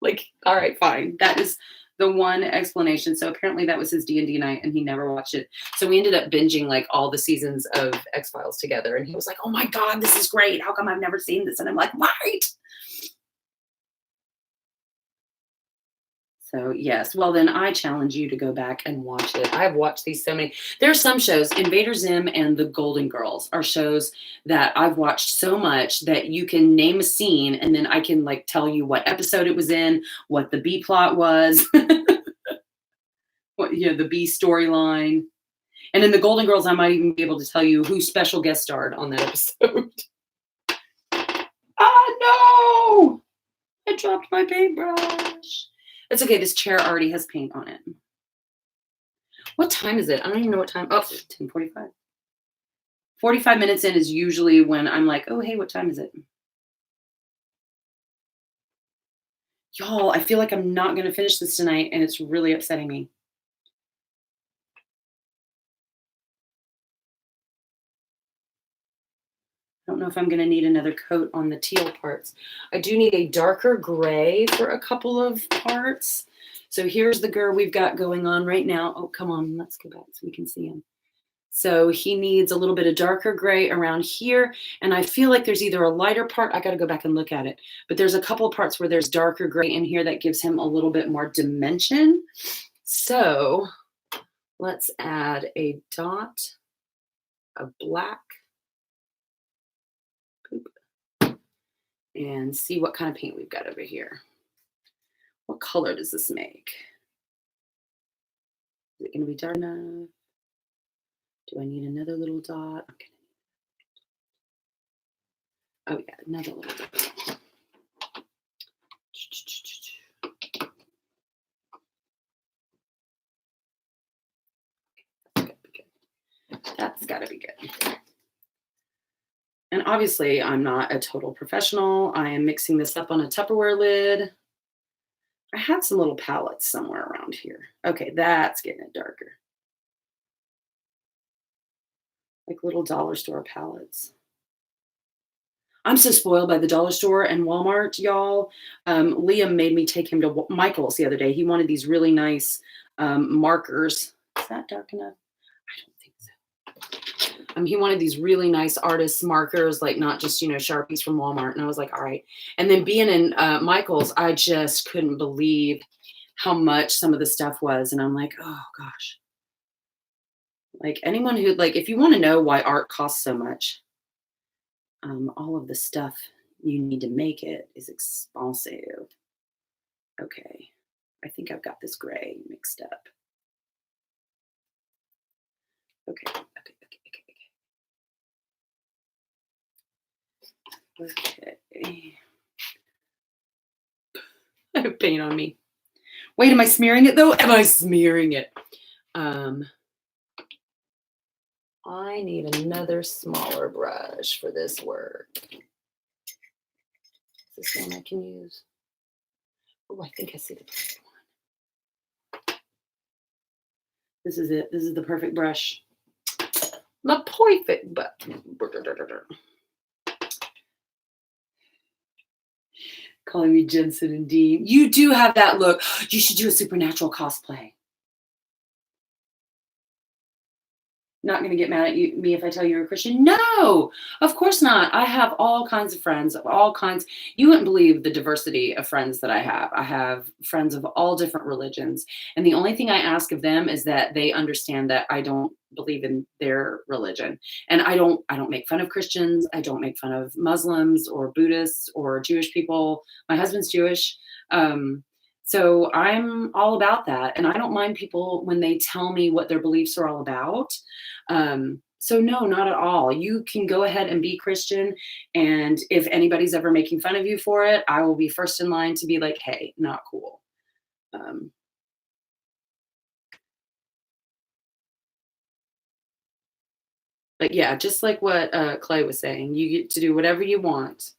Like, all right, fine. That is the one explanation. So apparently that was his D&D night and he never watched it. So we ended up binging like all the seasons of X-Files together. And he was like, "Oh my God, this is great. How come I've never seen this?" And I'm like, "Right." So yes, well then I challenge you to go back and watch it. I've watched these so many. There are some shows, Invader Zim and The Golden Girls are shows that I've watched so much that you can name a scene and then I can like tell you what episode it was in, what the B plot was, what the B storyline. And in The Golden Girls, I might even be able to tell you who special guest starred on that episode. Ah no! I dropped my paintbrush. It's okay. This chair already has paint on it. What time is it? I don't even know what time. Oh, 10:45. 45 minutes in is usually when I'm like, "Oh, hey, what time is it?" Y'all, I feel like I'm not going to finish this tonight, and it's really upsetting me. I don't know if I'm going to need another coat on the teal parts. I do need a darker gray for a couple of parts. So here's the GIR we've got going on right now. Oh, come on. Let's go back so we can see him. So he needs a little bit of darker gray around here. And I feel like there's either a lighter part, I got to go back and look at it, but there's a couple of parts where there's darker gray in here that gives him a little bit more dimension. So let's add a dot of black and see what kind of paint we've got over here. What color does this make? Is it going to be dark enough? Do I need another little dot? Okay. Oh yeah, another little dot. That's got to be good. And obviously, I'm not a total professional. I am mixing this up on a Tupperware lid. I had some little palettes somewhere around here. Okay, that's getting it darker. Like little dollar store palettes. I'm so spoiled by the dollar store and Walmart, y'all. Liam made me take him to Michael's the other day. He wanted these really nice markers. Is that dark enough? I don't think so. He wanted these really nice artist markers, like not just, Sharpies from Walmart. And I was like, all right. And then being in Michael's, I just couldn't believe how much some of the stuff was. And I'm like, oh gosh. Like anyone who, like, if you want to know why art costs so much, all of the stuff you need to make it is expensive. Okay. I think I've got this gray mixed up. Okay. Okay. I have paint on me. Wait, am I smearing it though? Am I smearing it? I need another smaller brush for this work. Is this one I can use? Oh, I think I see the perfect one. This is it. This is the perfect brush. The perfect brush. Calling me Jensen and Dean. You do have that look. You should do a supernatural cosplay. Not gonna get mad at me if I tell you you're a Christian? No, of course not. I have all kinds of friends of all kinds. You wouldn't believe the diversity of friends that I have. I have friends of all different religions, and the only thing I ask of them is that they understand that I don't believe in their religion, and I don't make fun of Christians. I don't make fun of Muslims or Buddhists or Jewish people. My husband's Jewish. Um, so I'm all about that, and I don't mind people when they tell me what their beliefs are all about. So no, not at all. You can go ahead and be Christian. And if anybody's ever making fun of you for it, I will be first in line to be like, hey, not cool. Um, but yeah, just like what Clay was saying, you get to do whatever you want.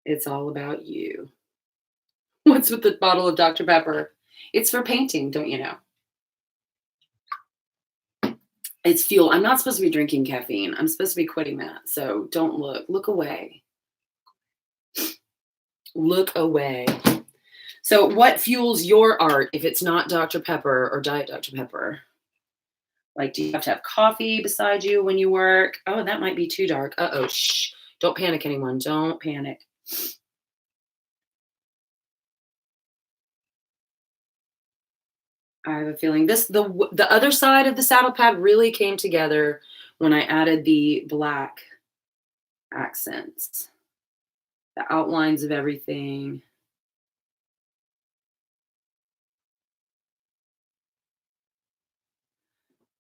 It's all about you. What's with the bottle of Dr. Pepper? It's for painting, don't you know? It's fuel. I'm not supposed to be drinking caffeine. I'm supposed to be quitting that. So don't look. Look away. Look away. So, what fuels your art if it's not Dr. Pepper or Diet Dr. Pepper? Like, do you have to have coffee beside you when you work? Oh, that might be too dark. Uh-oh, shh. Don't panic, anyone. Don't panic. I have a feeling the other side of the saddle pad really came together when I added the black accents, the outlines of everything.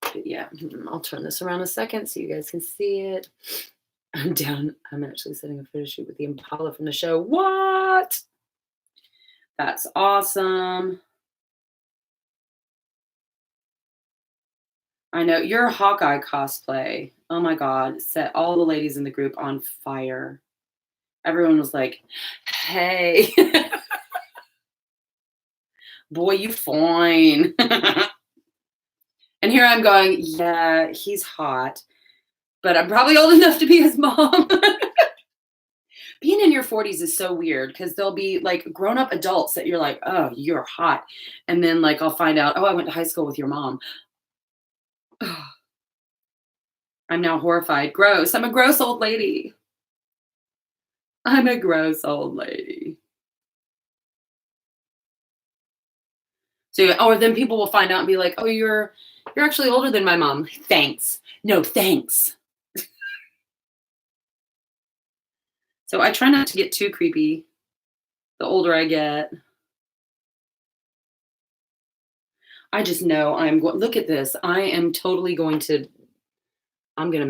But yeah, I'll turn this around a second so you guys can see it. I'm down. I'm actually setting a photo shoot with the Impala from the show. What? That's awesome. I know your Hawkeye cosplay. Oh my God. Set all the ladies in the group on fire. Everyone was like, hey, boy, you fine. And here I'm going, yeah, he's hot, but I'm probably old enough to be his mom. Being in your 40s is so weird because there'll be like grown up adults that you're like, oh, you're hot. And then like I'll find out, oh, I went to high school with your mom. I'm now horrified. Gross. I'm a gross old lady. I'm a gross old lady. So, yeah, or then people will find out and be like, "Oh, you're actually older than my mom." Thanks. No, thanks. So I try not to get too creepy the older I get. I just know look at this. I am totally going to I'm going to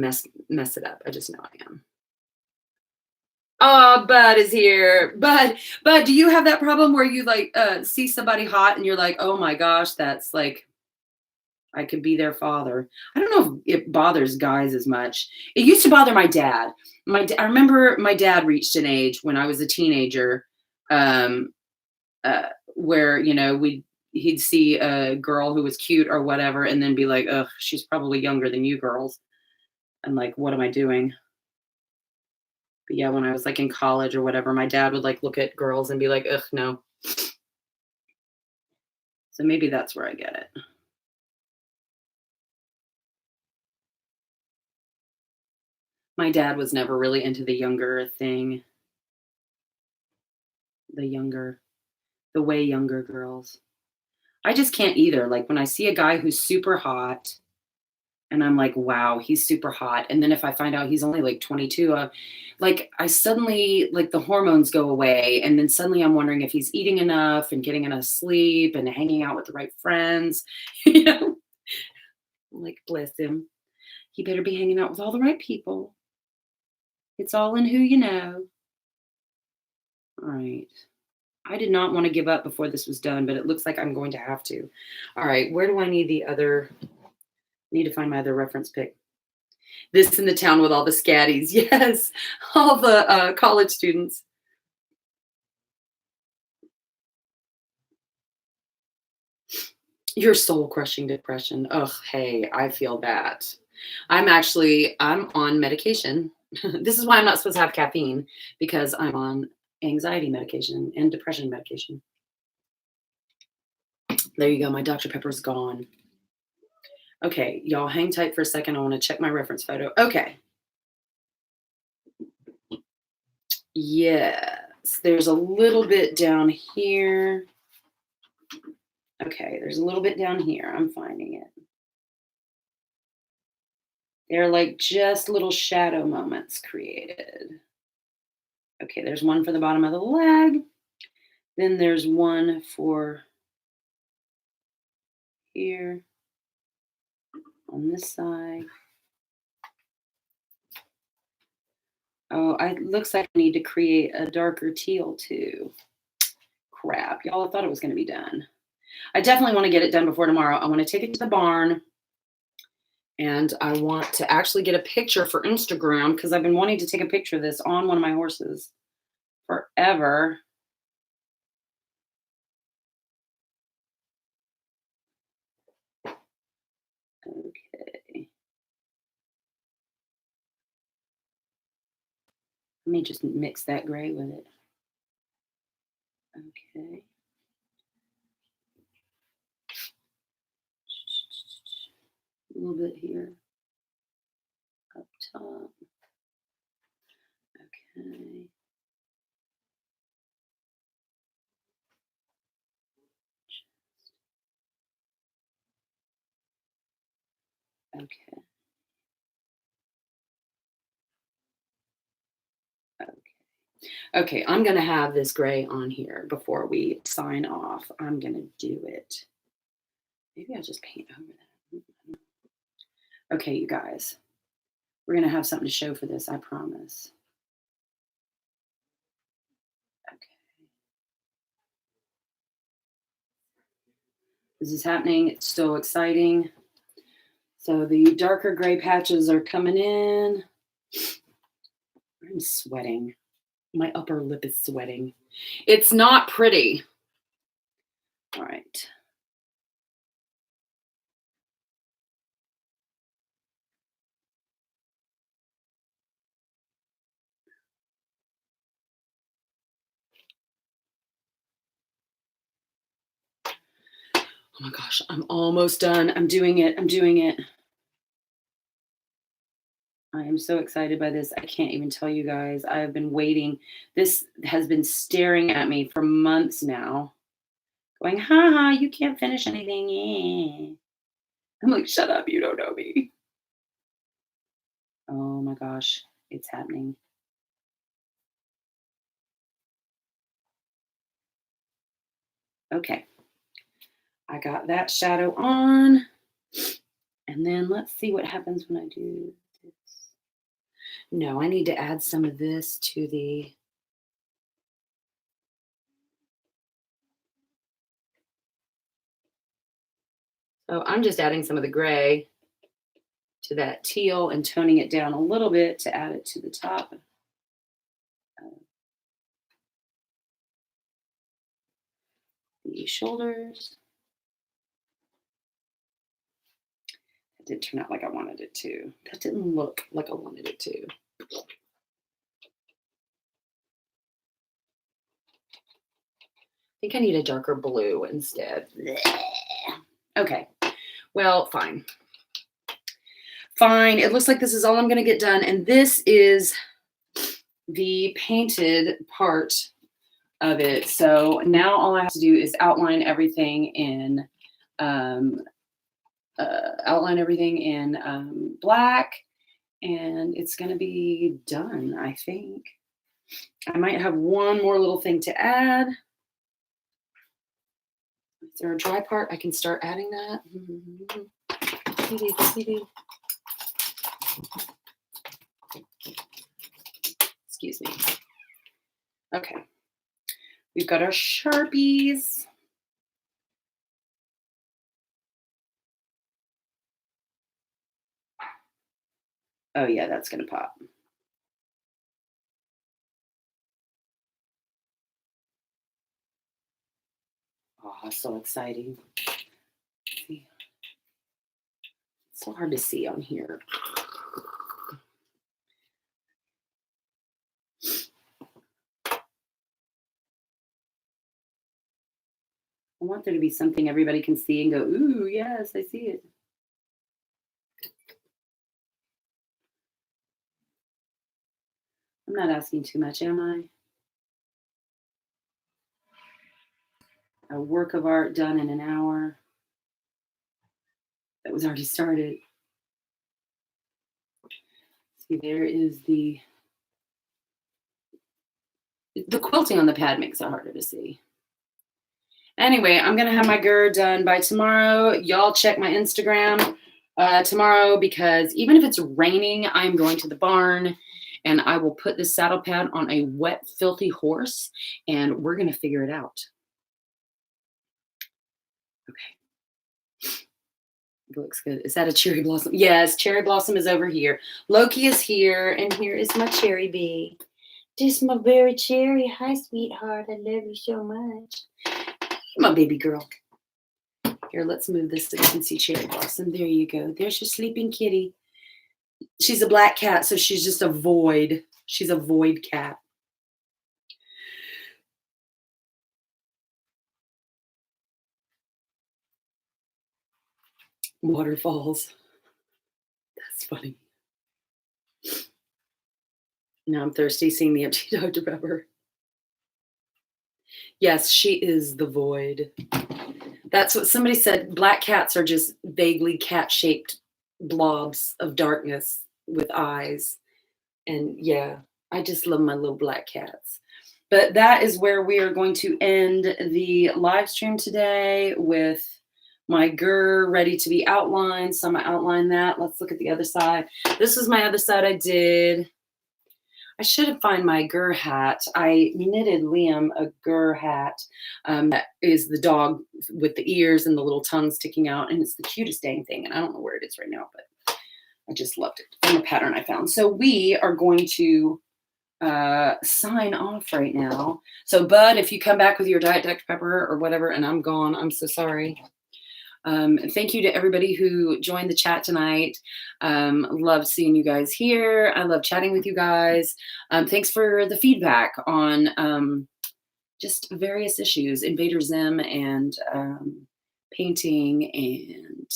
mess it up. I just know I am. Oh, Bud is here. Bud, do you have that problem where you like see somebody hot and you're like, "Oh my gosh, that's like I could be their father." I don't know if it bothers guys as much. It used to bother my dad. I remember my dad reached an age when I was a teenager, um, where he'd see a girl who was cute or whatever, and then be like, "Ugh, she's probably younger than you girls." And like, what am I doing? But yeah, when I was like in college or whatever, my dad would like look at girls and be like, "Ugh, no." So maybe that's where I get it. My dad was never really into the younger thing, the younger, the way younger girls. I just can't either. Like when I see a guy who's super hot and I'm like, wow, he's super hot. And then if I find out he's only like 22, like I suddenly, like the hormones go away. And then suddenly I'm wondering if he's eating enough and getting enough sleep and hanging out with the right friends. you know, I'm like, bless him. He better be hanging out with all the right people. It's all in who you know. All right. I did not want to give up before this was done, but it looks like I'm going to have to. All right, where do I need the other? Need to find my other reference pic. This in the town with all the scatties. Yes, all the college students. Your soul crushing depression. Ugh, hey, I feel that. I'm on medication. This is why I'm not supposed to have caffeine because I'm on anxiety medication and depression medication. There you go. My Dr. Pepper's gone. Okay, y'all hang tight for a second. I want to check my reference photo. Okay. Yes, there's a little bit down here. Okay, there's a little bit down here. I'm finding it. They're like just little shadow moments created. Okay, there's one for the bottom of the leg. Then there's one for here on this side. Oh, it looks like I need to create a darker teal too. Crap, y'all, I thought it was going to be done. I definitely want to get it done before tomorrow. I want to take it to the barn and I want to actually get a picture for Instagram because I've been wanting to take a picture of this on one of my horses forever. Okay. Let me just mix that gray with it. Okay. A little bit here. Up top. Okay. Okay. Okay. Okay, I'm going to have this gray on here before we sign off. I'm going to do it. Maybe I'll just paint over that. Okay, you guys. We're going to have something to show for this, I promise. Okay. This is happening. It's so exciting. So the darker gray patches are coming in. I'm sweating. My upper lip is sweating. It's not pretty. All right. Oh my gosh, I'm almost done. I'm doing it. I'm doing it. I am so excited by this. I can't even tell you guys. I have been waiting. This has been staring at me for months now, going, ha ha, you can't finish anything. Yeah. I'm like, shut up. You don't know me. Oh my gosh, it's happening. Okay. I got that shadow on. And then let's see what happens when I do this. No, I need to add some of this to the. So I'm just adding some of the gray to that teal and toning it down a little bit to add it to the top. The shoulders. It did turn out like I wanted it to. That didn't look like I wanted it to. I think I need a darker blue instead. Okay. Well, fine. Fine. It looks like this is all I'm going to get done. And this is the painted part of it. So now all I have to do is outline everything in black, and it's going to be done, I think. I might have one more little thing to add. Is there a dry part? I can start adding that. Excuse me. Okay. We've got our Sharpies. Oh yeah, that's going to pop. Oh, so exciting. It's so hard to see on here. I want there to be something everybody can see and go, ooh, yes, I see it. I'm not asking too much, am I? A work of art done in an hour that was already started. See, there is the quilting on the pad makes it harder to see. Anyway, I'm gonna have my GIR done by tomorrow. Y'all check my Instagram tomorrow, because even if it's raining, I'm going to the barn and I will put this saddle pad on a wet, filthy horse and we're gonna figure it out. Okay. It looks good. Is that a cherry blossom? Yes, cherry blossom is over here. Loki is here, and here is my cherry bee. This my berry cherry. Hi, sweetheart. I love you so much. My baby girl. Here, let's move this so you can see cherry blossom. There you go. There's your sleeping kitty. She's a black cat, so she's just a void. She's a void cat. Waterfalls. That's funny. Now I'm thirsty seeing the empty Dr. Pepper. Yes, she is the void. That's what somebody said. Black cats are just vaguely cat-shaped blobs of darkness with eyes. And yeah, I just love my little black cats. But that is where we are going to end the live stream today, with my GIR ready to be outlined. So I'm going to outline that. Let's look at the other side. This is my other side I did. I should have found my GIR hat. I knitted Liam a GIR hat that is the dog with the ears and the little tongue sticking out. And it's the cutest dang thing. And I don't know where it is right now, but I just loved it from the pattern I found. So we are going to sign off right now. So Bud, if you come back with your Diet Dr. Pepper or whatever, and I'm gone, I'm so sorry. Thank you to everybody who joined the chat tonight. Love seeing you guys here. I love chatting with you guys. Thanks for the feedback on just various issues, Invader Zim and painting and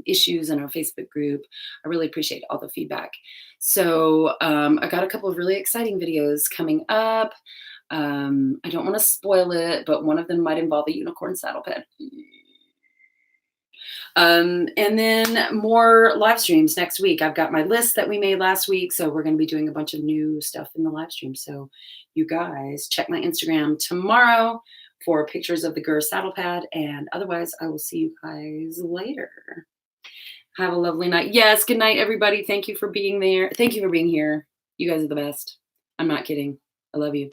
issues in our Facebook group. I really appreciate all the feedback. So I got a couple of really exciting videos coming up. I don't want to spoil it, but one of them might involve a unicorn saddle pad. And then more live streams next week. I've got my list that we made last week, so we're going to be doing a bunch of new stuff in the live stream. So you guys check my Instagram tomorrow for pictures of the GIR saddle pad, and otherwise I will see you guys later. Have a lovely night. Yes, good night, everybody. Thank you for being there. Thank you for being here. You guys are the best. I'm not kidding. I love you.